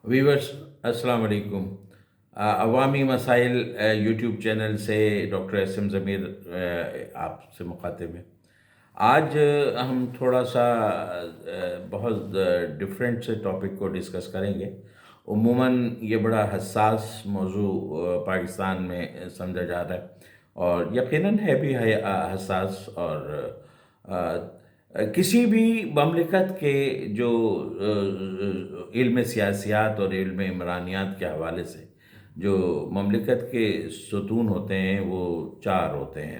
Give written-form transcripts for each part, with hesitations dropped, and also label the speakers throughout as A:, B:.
A: Viewers السلام علیکم۔ عوامی مسائل یوٹیوب چینل سے ڈاکٹر ایس ایم ضمیر آپ سے مخاطب ہیں۔ آج ہم تھوڑا سا بہت ڈفرینٹ سے ٹاپک کو ڈسکس کریں گے۔ عموماً یہ بڑا حساس موضوع پاکستان میں سمجھا جا رہا ہے، اور یقیناً ہے بھی حساس، اور کسی بھی مملکت کے جو علم سیاسیات اور علم عمرانیات کے حوالے سے جو مملکت کے ستون ہوتے ہیں وہ چار ہوتے ہیں۔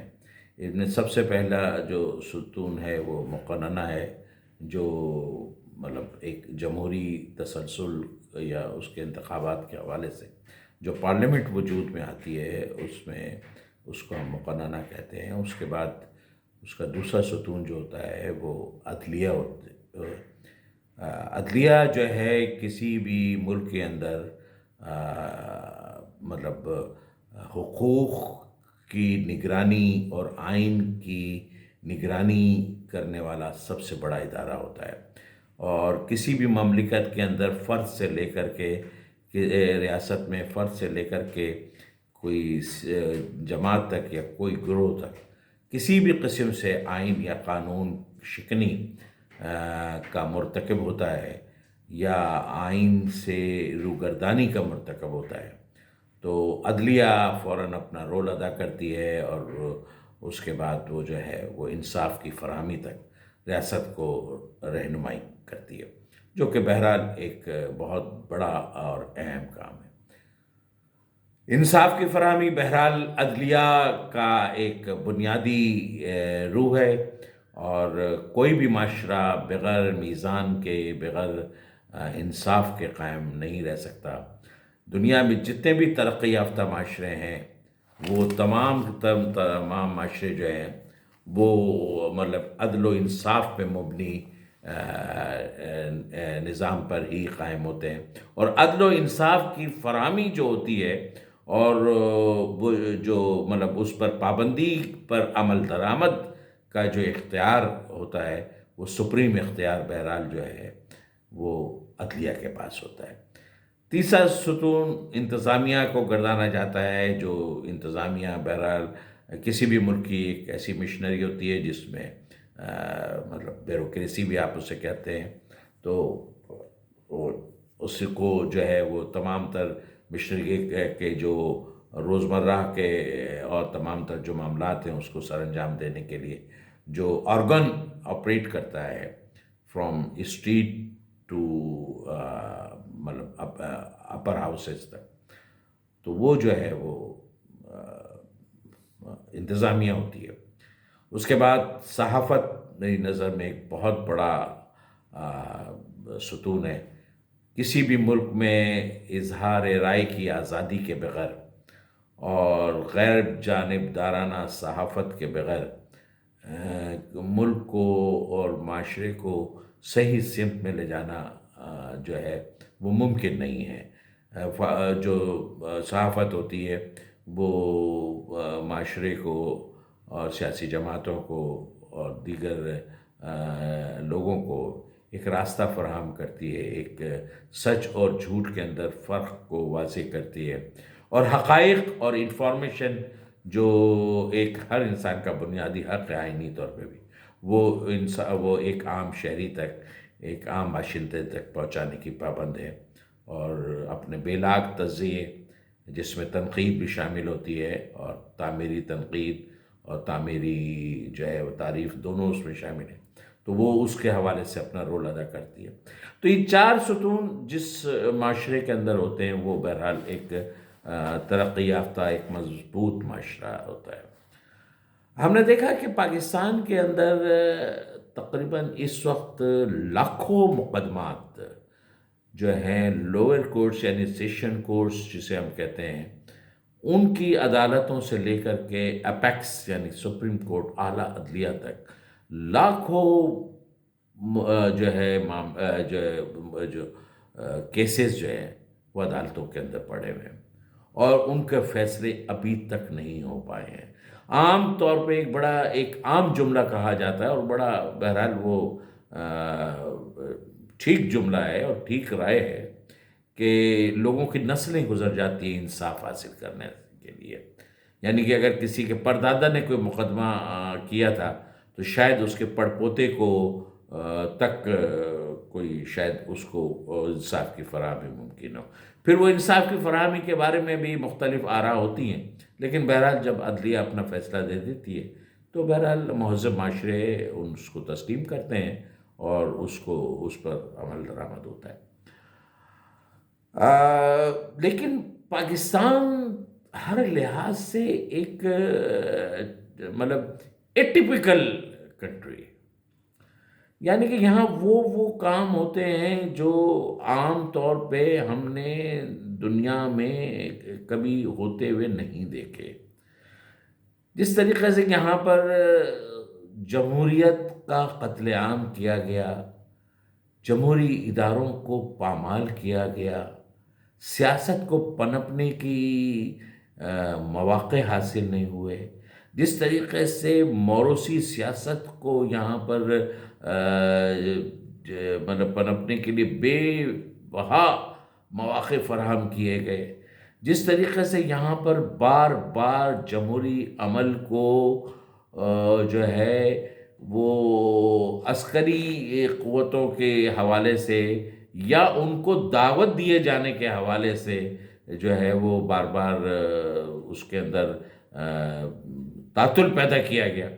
A: ان میں سب سے پہلا جو ستون ہے وہ مقننہ ہے، جو مطلب ایک جمہوری تسلسل یا اس کے انتخابات کے حوالے سے جو پارلیمنٹ وجود میں آتی ہے اس میں اس کو ہم مقننہ کہتے ہیں۔ اس کے بعد اس کا دوسرا ستون جو ہوتا ہے وہ عدلیہ عدلیہ جو ہے کسی بھی ملک کے اندر مطلب حقوق کی نگرانی اور آئین کی نگرانی کرنے والا سب سے بڑا ادارہ ہوتا ہے، اور کسی بھی مملکت کے اندر فرد سے لے کر کے ریاست میں فرد سے لے کر کے کوئی جماعت تک یا کوئی گروہ تک کسی بھی قسم سے آئین یا قانون شکنی کا مرتکب ہوتا ہے یا آئین سے روگردانی کا مرتکب ہوتا ہے تو عدلیہ فوراً اپنا رول ادا کرتی ہے، اور اس کے بعد وہ جو ہے وہ انصاف کی فراہمی تک ریاست کو رہنمائی کرتی ہے، جو کہ بہرحال ایک بہت بڑا اور اہم کام ہے۔ انصاف کی فراہمی بہرحال عدلیہ کا ایک بنیادی روح ہے، اور کوئی بھی معاشرہ بغیر میزان کے، بغیر انصاف کے قائم نہیں رہ سکتا۔ دنیا میں جتنے بھی ترقی یافتہ معاشرے ہیں وہ تمام معاشرے جو ہیں وہ مطلب عدل و انصاف پہ مبنی نظام پر ہی قائم ہوتے ہیں، اور عدل و انصاف کی فراہمی جو ہوتی ہے اور وہ جو مطلب اس پر پابندی پر عمل درآمد کا جو اختیار ہوتا ہے وہ سپریم اختیار بہرحال جو ہے وہ عدلیہ کے پاس ہوتا ہے۔ تیسرا ستون انتظامیہ کو گردانا جاتا ہے، جو انتظامیہ بہرحال کسی بھی ملک کی ایک ایسی مشنری ہوتی ہے جس میں مطلب بیوروکریسی بھی آپ اسے کہتے ہیں، تو اس کو جو ہے وہ تمام تر مشنری کے جو روزمرہ کے اور تمام تر جو معاملات ہیں اس کو سر انجام دینے کے لیے جو آرگن آپریٹ کرتا ہے فرام اسٹریٹ ٹو مطلب اپر ہاؤسز تک، تو وہ جو ہے وہ انتظامیہ ہوتی ہے۔ اس کے بعد صحافت میری نظر میں ایک بہت بڑا ستون ہے۔ کسی بھی ملک میں اظہار رائے کی آزادی کے بغیر اور غیر جانبدارانہ صحافت کے بغیر ملک کو اور معاشرے کو صحیح سمت میں لے جانا جو ہے وہ ممکن نہیں ہے۔ جو صحافت ہوتی ہے وہ معاشرے کو اور سیاسی جماعتوں کو اور دیگر لوگوں کو ایک راستہ فراہم کرتی ہے، ایک سچ اور جھوٹ کے اندر فرق کو واضح کرتی ہے، اور حقائق اور انفارمیشن جو ایک ہر انسان کا بنیادی حق ہے آئینی طور پہ بھی، وہ ایک عام شہری تک، ایک عام باشندے تک پہنچانے کی پابند ہے، اور اپنے بے لاگ تجزیے جس میں تنقید بھی شامل ہوتی ہے، اور تعمیری تنقید اور تعمیری جو ہے وہ تعریف دونوں اس میں شامل ہیں، تو وہ اس کے حوالے سے اپنا رول ادا کرتی ہے۔ تو یہ چار ستون جس معاشرے کے اندر ہوتے ہیں وہ بہرحال ایک ترقی یافتہ ایک مضبوط معاشرہ ہوتا ہے۔ ہم نے دیکھا کہ پاکستان کے اندر تقریباً اس وقت لاکھوں مقدمات جو ہیں لوور کورٹس یعنی سیشن کورٹس جسے ہم کہتے ہیں، ان کی عدالتوں سے لے کر کے اپیکس یعنی سپریم کورٹ اعلیٰ عدلیہ تک لاکھوں جو ہے جو کیسز جو ہیں وہ عدالتوں کے اندر پڑے ہوئے ہیں، اور ان کے فیصلے ابھی تک نہیں ہو پائے ہیں۔ عام طور پہ ایک عام جملہ کہا جاتا ہے، اور بڑا بہرحال وہ ٹھیک جملہ ہے اور ٹھیک رائے ہے کہ لوگوں کی نسلیں گزر جاتی ہیں انصاف حاصل کرنے کے لیے. یعنی کہ اگر کسی کے پردادا نے کوئی مقدمہ کیا تھا تو شاید اس کے پڑپوتے کو تک کوئی شاید اس کو انصاف کی فراہمی ممکن ہو. پھر وہ انصاف کی فراہمی کے بارے میں بھی مختلف آراء ہوتی ہیں، لیکن بہرحال جب عدلیہ اپنا فیصلہ دے دیتی ہے تو بہرحال مہذب معاشرے اس کو تسلیم کرتے ہیں اور اس پر عمل درآمد ہوتا ہے. لیکن پاکستان ہر لحاظ سے ایک مطلب ایٹیپیکل کنٹری، یعنی کہ یہاں وہ کام ہوتے ہیں جو عام طور پہ ہم نے دنیا میں کبھی ہوتے ہوئے نہیں دیکھے. جس طریقے سے یہاں پر جمہوریت کا قتل عام کیا گیا، جمہوری اداروں کو پامال کیا گیا، سیاست کو پنپنے کی مواقع حاصل نہیں ہوئے، جس طریقے سے موروثی سیاست کو یہاں پر مطلب پنپنے کے لیے بے بہا مواقع فراہم کیے گئے، جس طریقے سے یہاں پر بار بار جمہوری عمل کو جو ہے وہ عسکری قوتوں کے حوالے سے یا ان کو دعوت دیے جانے کے حوالے سے جو ہے وہ بار بار اس کے اندر تعطل پیدا کیا گیا.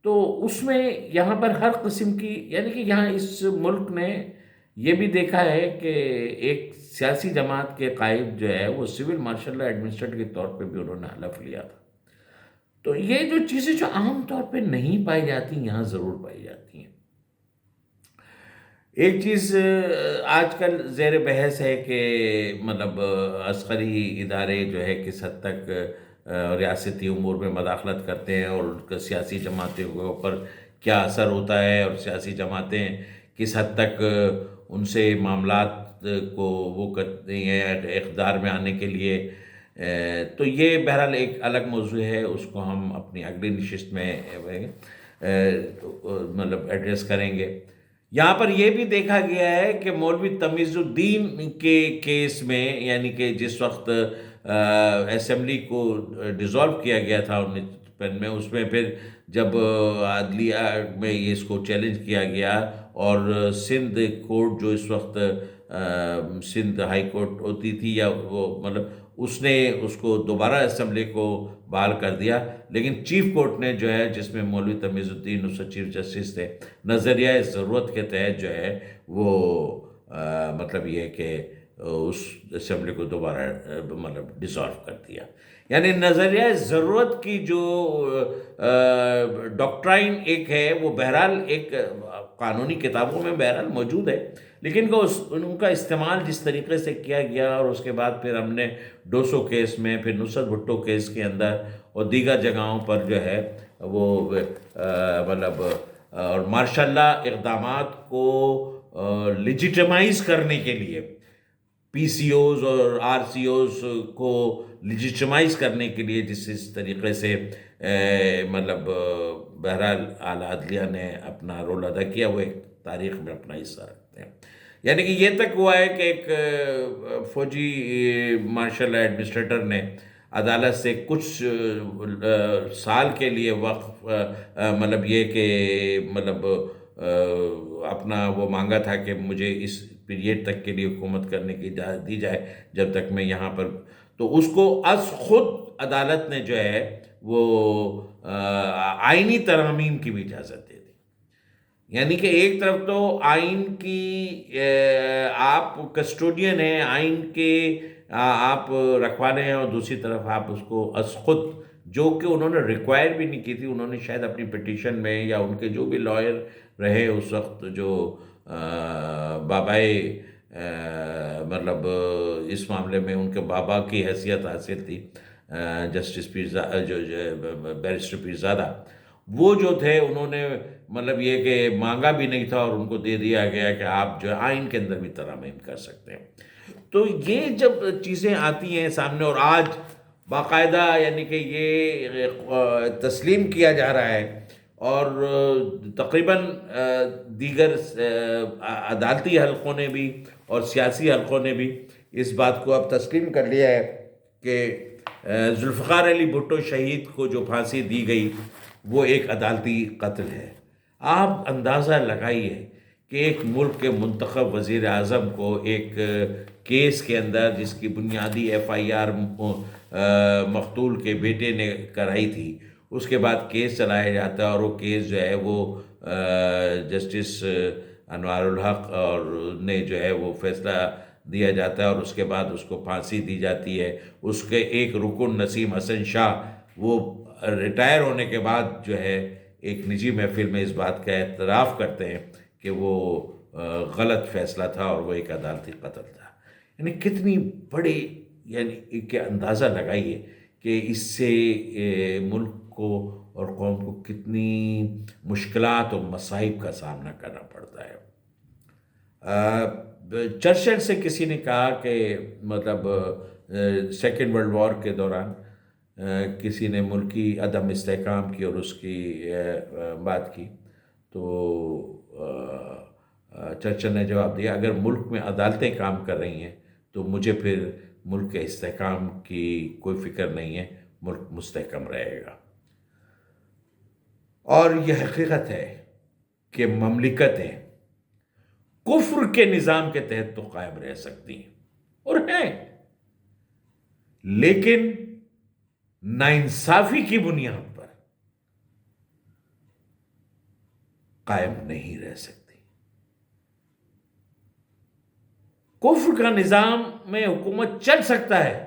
A: تو اس میں یہاں پر ہر قسم کی، یعنی کہ یہاں اس ملک نے یہ بھی دیکھا ہے کہ ایک سیاسی جماعت کے قائد جو ہے وہ سول مارشل لا ایڈمنسٹریٹر کے طور پہ بھی انہوں نے حلف لیا تھا. تو یہ جو چیزیں جو عام طور پہ نہیں پائی جاتی یہاں ضرور پائی جاتی ہیں. ایک چیز آج کل زیر بحث ہے کہ مطلب عسکری ادارے جو ہے کس حد تک ریاستی امور میں مداخلت کرتے ہیں اور ان کا سیاسی جماعتوں کے اوپر کیا اثر ہوتا ہے، اور سیاسی جماعتیں کس حد تک ان سے معاملات کو وہ کرتی ہیں اقتدار میں آنے کے لیے. تو یہ بہرحال ایک الگ موضوع ہے، اس کو ہم اپنی اگلی نشست میں مطلب ایڈریس کریں گے. یہاں پر یہ بھی دیکھا گیا ہے کہ مولوی تمیز الدین کے کیس میں، یعنی کہ جس وقت اسمبلی کو ڈیزالو کیا گیا تھا 1953 میں، اس میں پھر جب عدلیہ میں اس کو چیلنج کیا گیا اور سندھ کورٹ جو اس وقت سندھ ہائی کورٹ ہوتی تھی، یا وہ مطلب اس نے اس کو دوبارہ اسمبلی کو بحال کر دیا، لیکن چیف کورٹ نے جو ہے جس میں مولوی تمیز الدین اس چیف جسٹس تھے، نظریہ ضرورت کے تحت جو ہے وہ مطلب یہ کہ اس اسمبلی کو دوبارہ مطلب ڈیزالو کر دیا. یعنی نظریہ ضرورت کی جو ڈاکٹرائن ایک ہے وہ بہرحال ایک قانونی کتابوں میں بہرحال موجود ہے، لیکن ان کا استعمال جس طریقے سے کیا گیا، اور اس کے بعد پھر ہم نے ڈوسو کیس میں، پھر نصرت بھٹو کیس کے اندر اور دیگر جگہوں پر جو ہے وہ مطلب اور ماشاء اللہ اقدامات کو لیجیٹمائز کرنے کے لیے، پی سی اوز اور آر سی اوز کو لیجیٹمائز کرنے کے لیے جس طریقے سے مطلب بہرحال اعلیٰ عدلیہ نے اپنا رول ادا کیا، وہ ایک تاریخ میں اپنا حصہ رکھتے ہیں. یعنی کہ یہ تک ہوا ہے کہ ایک فوجی مارشل ایڈمنسٹریٹر نے عدالت سے کچھ سال کے لیے وقف مطلب یہ کہ مطلب اپنا وہ مانگا تھا کہ مجھے اس پیریڈ تک کے لیے حکومت کرنے کی اجازت دی جائے جب تک میں یہاں پر، تو اس کو از خود عدالت نے جو ہے وہ آئینی ترامیم کی بھی اجازت دے دی. یعنی کہ ایک طرف تو آئین کی آپ کسٹوڈین ہیں، آئین کے آپ رکھوانے ہیں، اور دوسری طرف آپ اس کو از خود، جو کہ انہوں نے ریکوائر بھی نہیں کی تھی، انہوں نے شاید اپنی پٹیشن میں یا ان کے جو بھی لائر رہے اس وقت جو بابائے مطلب اس معاملے میں ان کے بابا کی حیثیت حاصل تھی، جسٹس بیرسٹر پیرزادہ، وہ جو تھے انہوں نے مطلب یہ کہ مانگا بھی نہیں تھا اور ان کو دے دیا گیا کہ آپ جو آئین کے اندر بھی ترامیم کر سکتے ہیں. تو یہ جب چیزیں آتی ہیں سامنے، اور آج باقاعدہ یعنی کہ یہ تسلیم کیا جا رہا ہے، اور تقریباً دیگر عدالتی حلقوں نے بھی اور سیاسی حلقوں نے بھی اس بات کو اب تسلیم کر لیا ہے کہ ذوالفقار علی بھٹو شہید کو جو پھانسی دی گئی وہ ایک عدالتی قتل ہے۔ آپ اندازہ لگائیے کہ ایک ملک کے منتخب وزیر اعظم کو ایک کیس کے اندر، جس کی بنیادی ایف آئی آر مقتول کے بیٹے نے کرائی تھی، اس کے بعد کیس چلایا جاتا ہے، اور وہ کیس جو ہے وہ جسٹس انوار الحق اور نے جو ہے وہ فیصلہ دیا جاتا ہے، اور اس کے بعد اس کو پھانسی دی جاتی ہے۔ اس کے ایک رکن نسیم حسن شاہ، وہ ریٹائر ہونے کے بعد جو ہے ایک نجی محفل میں اس بات کا اعتراف کرتے ہیں کہ وہ غلط فیصلہ تھا اور وہ ایک عدالتی قتل تھا۔ یعنی کتنی بڑی، یعنی کہ اندازہ لگائیے کہ اس سے ملک کو اور قوم کو کتنی مشکلات اور مصائب کا سامنا کرنا پڑتا ہے۔ چرچل سے کسی نے کہا کہ مطلب سیکنڈ ورلڈ وار کے دوران کسی نے ملکی عدم استحکام کی اور اس کی بات کی، تو چرچل نے جواب دیا، اگر ملک میں عدالتیں کام کر رہی ہیں تو مجھے پھر ملک کے استحکام کی کوئی فکر نہیں ہے، ملک مستحکم رہے گا۔ اور یہ حقیقت ہے کہ مملکتیں کفر کے نظام کے تحت تو قائم رہ سکتی ہیں اور ہیں، لیکن ناانصافی کی بنیاد پر قائم نہیں رہ سکتی۔ کفر کا نظام میں حکومت چل سکتا ہے،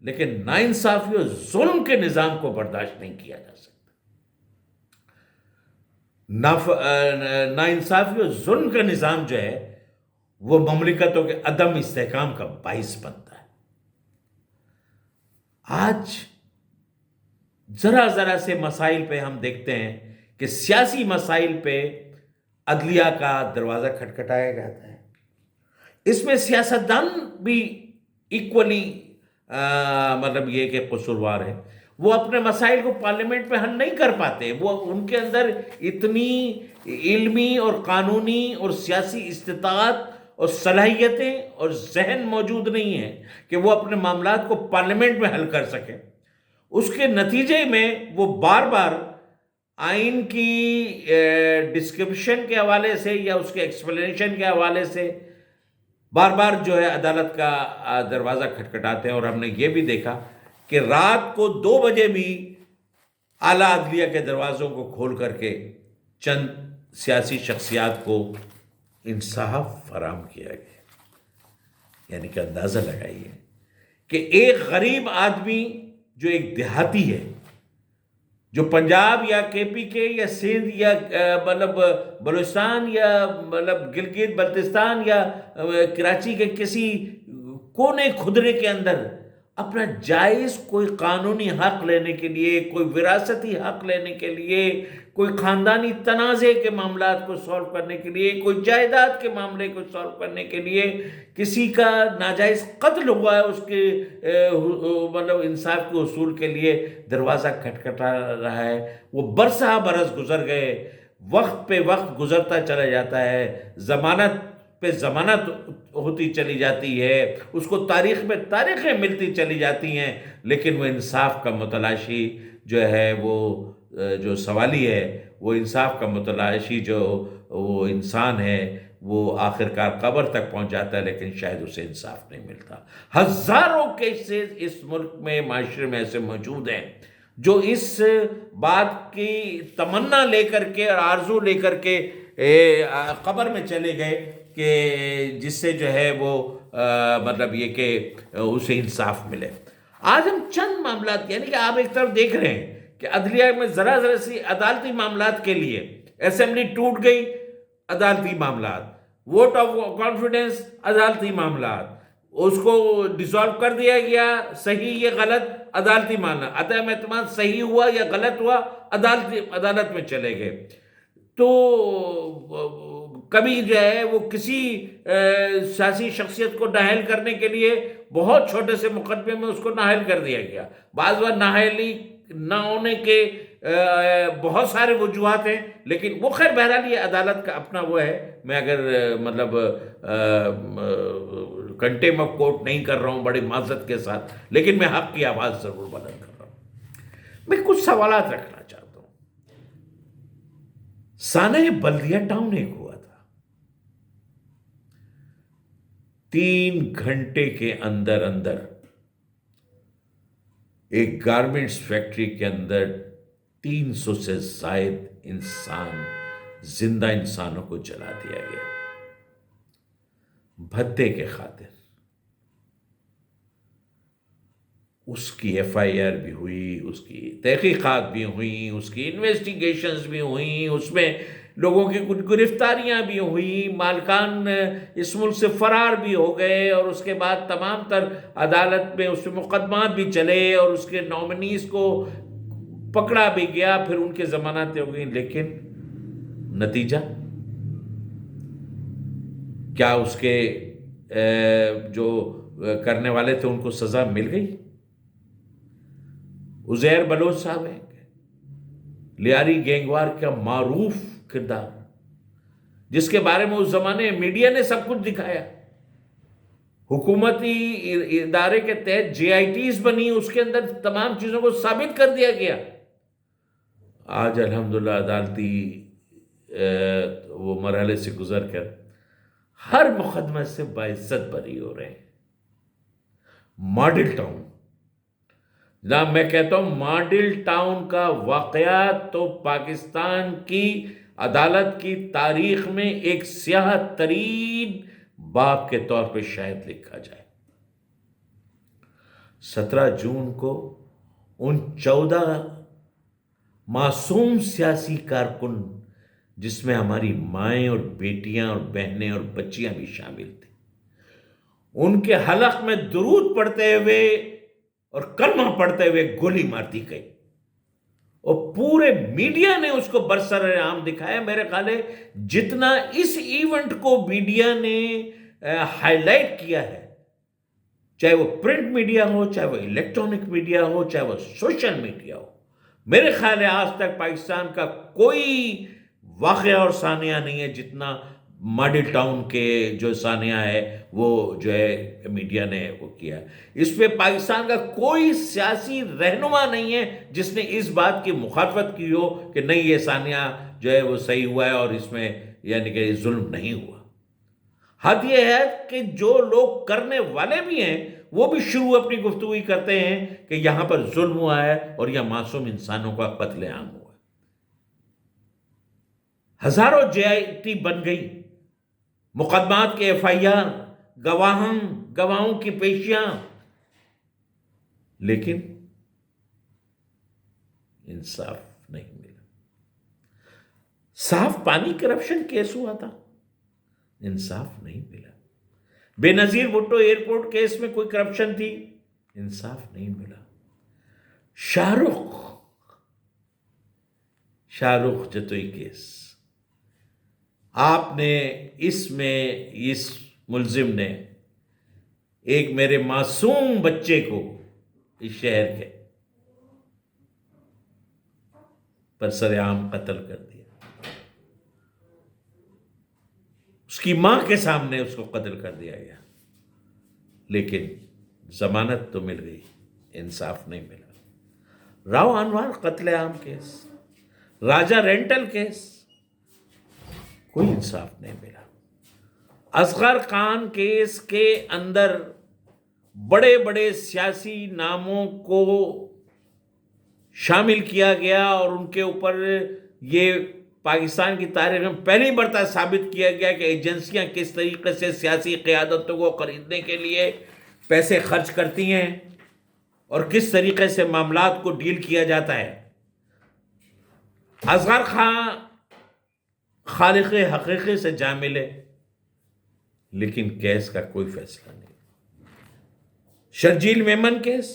A: لیکن ناانصافی اور ظلم کے نظام کو برداشت نہیں کیا جا سکتا۔ ناانصافی اور ظلم کا نظام جو ہے وہ مملکتوں کے عدم استحکام کا باعث بنتا ہے۔ آج ذرا ذرا سے مسائل پہ ہم دیکھتے ہیں کہ سیاسی مسائل پہ عدلیہ کا دروازہ کھٹکھٹایا جاتا ہے۔ اس میں سیاستدان بھی ایکولی مطلب یہ کہ قصوروار ہے، وہ اپنے مسائل کو پارلیمنٹ میں حل نہیں کر پاتے، وہ ان کے اندر اتنی علمی اور قانونی اور سیاسی استطاعت اور صلاحیتیں اور ذہن موجود نہیں ہیں کہ وہ اپنے معاملات کو پارلیمنٹ میں حل کر سکیں۔ اس کے نتیجے میں وہ بار بار آئین کی ڈسکرپشن کے حوالے سے یا اس کے ایکسپلینیشن کے حوالے سے بار بار جو ہے عدالت کا دروازہ کھٹکھٹاتے ہیں۔ اور ہم نے یہ بھی دیکھا کہ رات کو 2 بجے بھی اعلیٰ عدلیہ کے دروازوں کو کھول کر کے چند سیاسی شخصیات کو انصاف فراہم کیا گیا۔ یعنی کہ اندازہ لگائیے کہ ایک غریب آدمی جو ایک دیہاتی ہے، جو پنجاب یا کے پی کے یا سندھ یا مطلب بلوچستان یا مطلب گلگت بلتستان یا کراچی کے کسی کونے خدرے کے اندر اپنا جائز کوئی قانونی حق لینے کے لیے، کوئی وراثتی حق لینے کے لیے، کوئی خاندانی تنازع کے معاملات کو سولو کرنے کے لیے، کوئی جائیداد کے معاملے کو سولو کرنے کے لیے، کسی کا ناجائز قتل ہوا ہے اس کے مطلب انصاف کے حصول کے لیے دروازہ کھٹکھٹا رہا ہے۔ وہ برسہ برس گزر گئے، وقت پہ وقت گزرتا چلا جاتا ہے، ضمانت پہ ضمانت ہوتی چلی جاتی ہے، اس کو تاریخ میں تاریخیں ملتی چلی جاتی ہیں، لیکن وہ انصاف کا متلاشی جو ہے وہ جو سوالی ہے، وہ انصاف کا متلاشی جو وہ انسان ہے، وہ آخرکار قبر تک پہنچ جاتا ہے، لیکن شاید اسے انصاف نہیں ملتا۔ ہزاروں کیسز اس ملک میں، معاشرے میں ایسے موجود ہیں جو اس بات کی تمنا لے کر کے اور آرزو لے کر کے قبر میں چلے گئے کہ جس سے جو ہے وہ مطلب یہ کہ اسے انصاف ملے۔ آج ہم چند معاملات، یعنی کہ آپ ایک طرف دیکھ رہے ہیں کہ عدلیہ میں ذرا ذرا سی عدالتی معاملات کے لیے اسمبلی ٹوٹ گئی، عدالتی معاملات، ووٹ آف کانفیڈنس، عدالتی معاملات، اس کو ڈیزالو کر دیا گیا، صحیح یا غلط، عدالتی معاملات، عدم اعتماد صحیح ہوا یا غلط ہوا، عدالت میں چلے گئے۔ تو کبھی جو ہے وہ کسی سیاسی شخصیت کو نااہل کرنے کے لیے بہت چھوٹے سے مقدمے میں اس کو نااہل کر دیا گیا۔ بعض بار نااہلی نہ ہونے کے بہت سارے وجوہات ہیں، لیکن وہ خیر بہرحال یہ عدالت کا اپنا وہ ہے۔ میں اگر مطلب کنٹیم آف کورٹ نہیں کر رہا ہوں بڑی معذرت کے ساتھ، لیکن میں حق کی آواز ضرور بلند کر رہا ہوں۔ میں کچھ سوالات رکھنا چاہتا ہوں۔ سانحہ بلدیہ ٹاؤن ایک ہوا تھا، 3 گھنٹے کے اندر ایک گارمنٹس فیکٹری کے اندر 300 سے زائد زندہ انسانوں کو جلا دیا گیا بھتے کے خاطر۔ اس کی ایف آئی آر بھی ہوئی، اس کی تحقیقات بھی ہوئیں، اس کی انویسٹیگیشنز بھی ہوئیں، اس میں لوگوں کی کچھ گرفتاریاں بھی ہوئیں، مالکان اس ملک سے فرار بھی ہو گئے، اور اس کے بعد تمام تر عدالت میں اس میں مقدمات بھی چلے، اور اس کے نومنیز کو پکڑا بھی گیا، پھر ان کے ضمانتیں ہو گئیں۔ لیکن نتیجہ کیا اس کے جو کرنے والے تھے ان کو سزا مل گئی؟ عزیر بلوچ صاحب ہیں، لیاری گینگوار کا معروف کردار، جس کے بارے میں اس زمانے میڈیا نے سب کچھ دکھایا، حکومتی ادارے کے تحت جے آئی ٹیز بنی، اس کے اندر تمام چیزوں کو ثابت کر دیا گیا۔ آج الحمدللہ عدالتی وہ مرحلے سے گزر کر ہر مقدمہ سے باعزت بری ہو رہے ہیں۔ ماڈل ٹاؤن، جناب میں کہتا ہوں ماڈل ٹاؤن کا واقعہ تو پاکستان کی عدالت کی تاریخ میں ایک سیاہ ترین باب کے طور پہ شاید لکھا جائے۔ 17 جون کو ان 14 معصوم سیاسی کارکن، جس میں ہماری مائیں اور بیٹیاں اور بہنیں اور بچیاں بھی شامل تھیں، ان کے حلق میں درود پڑھتے ہوئے اور کلمہ پڑھتے ہوئے گولی مار دی گئی، اور پورے میڈیا نے اس کو برسر عام دکھایا۔ میرے خیال ہے جتنا اس ایونٹ کو میڈیا نے ہائی لائٹ کیا ہے، چاہے وہ پرنٹ میڈیا ہو، چاہے وہ الیکٹرانک میڈیا ہو، چاہے وہ سوشل میڈیا ہو، میرے خیال ہے آج تک پاکستان کا کوئی واقعہ اور سانحہ نہیں ہے جتنا ماڈل ٹاؤن کے جو سانحہ ہے وہ جو ہے میڈیا نے وہ کیا ہے۔ اس پہ پاکستان کا کوئی سیاسی رہنما نہیں ہے جس نے اس بات کی مخالفت کی ہو کہ نہیں یہ سانحہ جو ہے وہ صحیح ہوا ہے اور اس میں یعنی کہ ظلم نہیں ہوا۔ حد یہ ہے کہ جو لوگ کرنے والے بھی ہیں وہ بھی شروع اپنی گفتگو کرتے ہیں کہ یہاں پر ظلم ہوا ہے اور یہاں معصوم انسانوں کا قتل عام ہوا ہے۔ ہزاروں جے آئی ٹی بن گئی، مقدمات کے ایف آئی آر، گواہوں کی پیشیاں، لیکن انصاف نہیں ملا۔ صاف پانی کرپشن کیس ہوا تھا، انصاف نہیں ملا۔ بے نظیر بھٹو ایئرپورٹ کیس میں کوئی کرپشن تھی، انصاف نہیں ملا۔ شاہ رخ جتوئی کیس، آپ نے اس ملزم نے ایک میرے معصوم بچے کو اس شہر کے پر سر عام قتل کر دیا، اس کی ماں کے سامنے اس کو قتل کر دیا گیا، لیکن ضمانت تو مل گئی، انصاف نہیں ملا۔ راؤ انور قتل عام کیس، راجہ رینٹل کیس، کوئی انصاف نہیں ملا۔ اصغر خان کیس کے اندر بڑے بڑے سیاسی ناموں کو شامل کیا گیا اور ان کے اوپر یہ پاکستان کی تاریخ میں پہلی مرتبہ ثابت کیا گیا کہ ایجنسیاں کس طریقے سے سیاسی قیادتوں کو خریدنے کے لیے پیسے خرچ کرتی ہیں اور کس طریقے سے معاملات کو ڈیل کیا جاتا ہے۔ اصغر خان خالق حقیقی سے جا ملے، لیکن کیس کا کوئی فیصلہ نہیں۔ Sharjeel Memon case,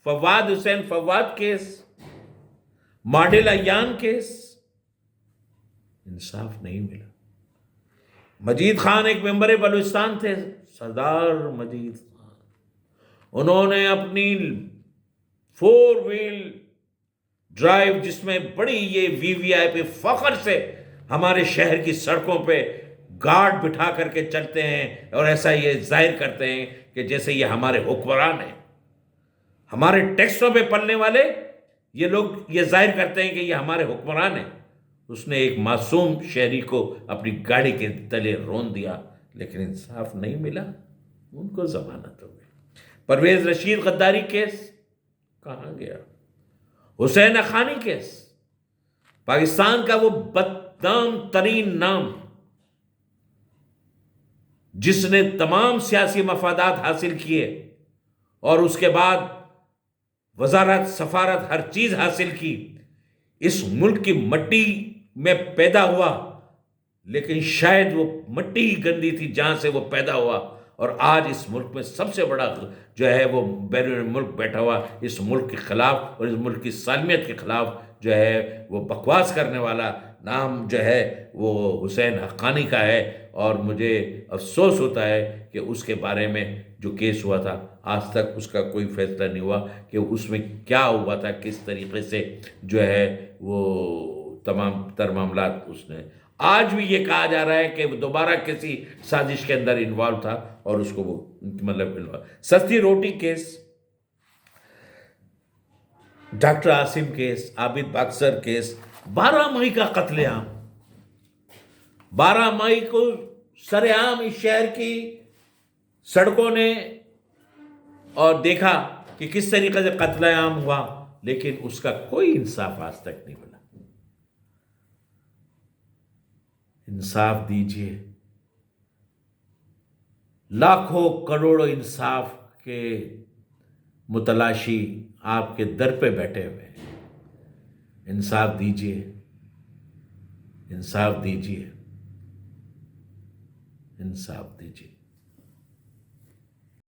A: Fawad Hussain Fawad case, model Ayyan case, انصاف نہیں ملا۔ مجید خان ایک ممبر بلوچستان تھے، سردار مجید خان، انہوں نے اپنی 4 وہیل ڈرائیو جس میں بڑی یہ وی وی آئی پی فخر سے ہمارے شہر کی سڑکوں پہ گارڈ بٹھا کر کے چلتے ہیں اور ایسا یہ ظاہر کرتے ہیں کہ جیسے یہ ہمارے حکمران ہیں، ہمارے ٹیکسوں پہ پلنے والے یہ لوگ یہ ظاہر کرتے ہیں کہ یہ ہمارے حکمران ہیں۔ اس نے ایک معصوم شہری کو اپنی گاڑی کے تلے رون دیا، لیکن انصاف نہیں ملا، ان کو ضمانت ہو گئی۔ پرویز رشید غداری کیس کہاں گیا؟ حسین حقانی کیس، پاکستان کا وہ بدنام ترین نام جس نے تمام سیاسی مفادات حاصل کیے اور اس کے بعد وزارت، سفارت، ہر چیز حاصل کی، اس ملک کی مٹی میں پیدا ہوا، لیکن شاید وہ مٹی ہی گندی تھی جہاں سے وہ پیدا ہوا، اور آج اس ملک میں سب سے بڑا جو ہے وہ بیرون ملک بیٹھا ہوا، اس ملک کے خلاف اور اس ملک کی سالمیت کے خلاف جو ہے وہ بکواس کرنے والا نام جو ہے وہ حسین حقانی کا ہے۔ اور مجھے افسوس ہوتا ہے کہ اس کے بارے میں جو کیس ہوا تھا آج تک اس کا کوئی فیصلہ نہیں ہوا کہ اس میں کیا ہوا تھا، کس طریقے سے جو ہے وہ تمام تر معاملات اس نے۔ آج بھی یہ کہا جا رہا ہے کہ وہ دوبارہ کسی سازش کے اندر انوالو تھا اور اس کو وہ مطلب سستی روٹی کیس، ڈاکٹر عاصم کیس، عابد باکسر کیس، 12 مئی کا قتل عام، 12 مئی کو سر عام اس شہر کی سڑکوں نے اور دیکھا کہ کس طریقے سے قتل عام ہوا، لیکن اس کا کوئی انصاف آج تک نہیں ملا۔ انصاف دیجیے، لاکھوں کروڑوں انصاف کے متلاشی آپ کے در پہ بیٹھے ہوئے ہیں۔ انصاف دیجیے، انصاف دیجیے، انصاف دیجیے۔